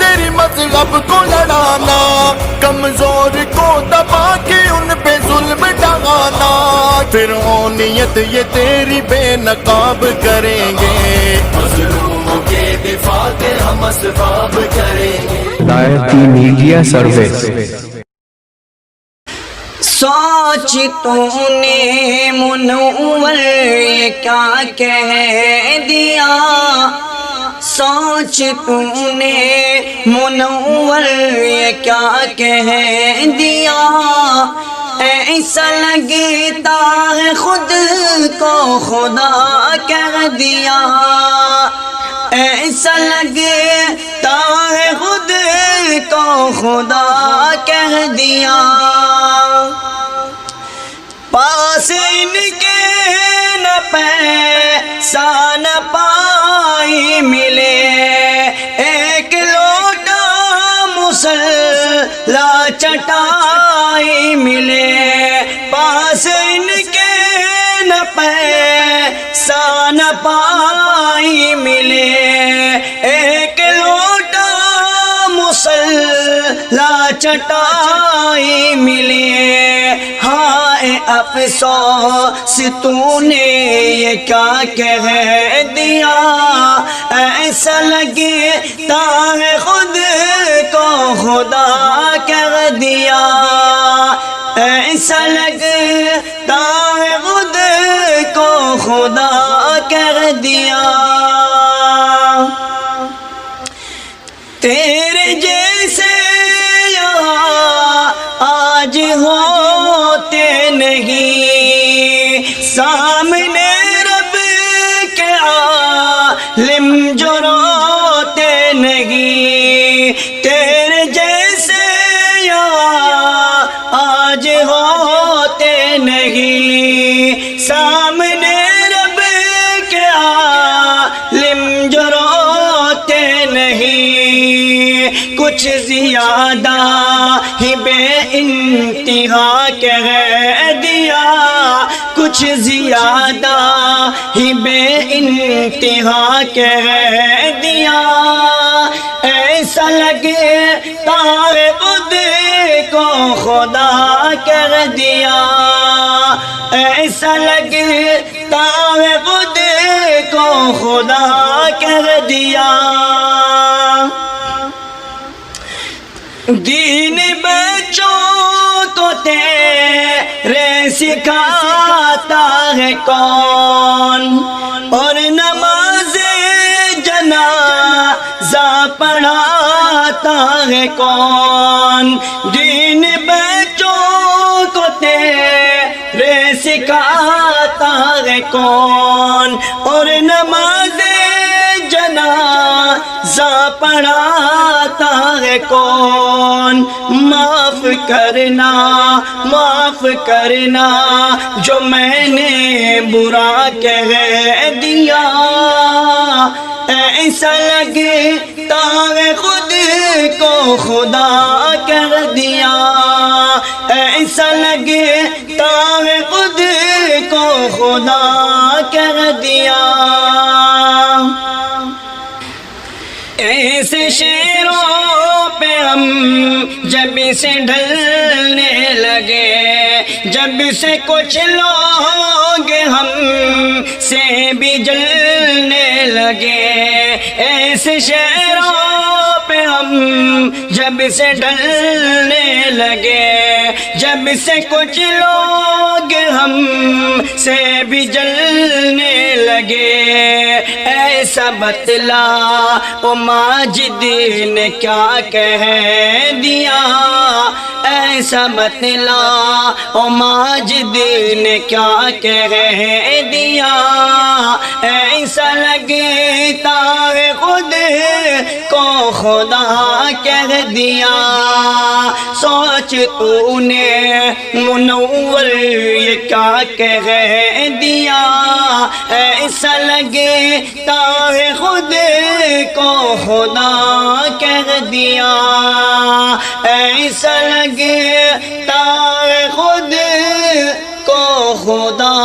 تیری مذہب کو لڑانا، کمزور کو دبا کے ان پہ ظلم ڈھانا، فرعونیت یہ تیری بے نقاب کریں گے، مظلوموں کے دفاع کے ہم اسباب کریں گے۔ دائرتی میڈیا سروس۔ سوچ تو نے منور یہ کیا کہہ دیا، سوچ تو نے منور یہ کیا کہہ دیا، ایسا لگتا ہے خود کو خدا کہہ دیا، ایسا لگتا ہے خود کو خدا کہہ دیا، پاس ان کے نہ پیسہ نہ پائی ملے، ایک لوٹا مسلح چٹائی ملے، پاس ان کے نہ پیسہ نہ پائی ملے، ایک لوٹا مسلح چٹائی ملے، ہائے افسوس تو نے یہ کیا کہہ دیا، ایسا لگتا ہے خود کو خدا کہہ دیا، ایسا لگتا ہے خود کو خدا کہہ دیا، تیرے جیسے یہاں آج ہوتے نہیں، سامنے رب کے عالم جو روتے نہیں، تیرے جیسے یہاں آج ہوتے نہیں، سامنے رب کے عالم جو روتے نہیں، کچھ زیادہ ہی بے انتہا کہہ دیا، کچھ زیادہ ہی بے انتہا کہہ دیا، ایسا لگتا ہے خود کو خدا کہہ دیا، ایسا لگتا ہے خود کو خدا کہہ دیا، دین بچوں کو تیرے سکھاتا ہے کون، اور نماز جنازہ پڑھاتا ہے کون، دین بچوں کو تیرے سکھاتا ہے کون، اور نماز جنازہ پڑھاتا ہے کون، معاف کرنا معاف کرنا جو میں نے برا کہہ دیا، ایسا لگتا ہے خود کو خدا کہہ دیا، ایسا لگتا ہے خود کو خدا کہہ دیا، ایسے شیروں پہ ہم جب سے ڈھلنے لگے، جب سے کچھ لوگ ہم سے بھی جلنے لگے، ایسے شیروں پہ ہم جب سے ڈھلنے لگے، جب سے کچھ لوگ ہم سے بھی جلنے لگے، ایسا بتلا او ماجد نے کیا کہہ دیا، ایسا بتلا او ماجد نے کیا کہہ دیا، ایسا لگتا ہے خود کو خدا کہہ دیا، سوچ تو نے منور یہ کیا کہہ دیا، ایسا لگتا ہے خود کو خدا کہہ دیا، ایسا لگتا ہے خود کو خدا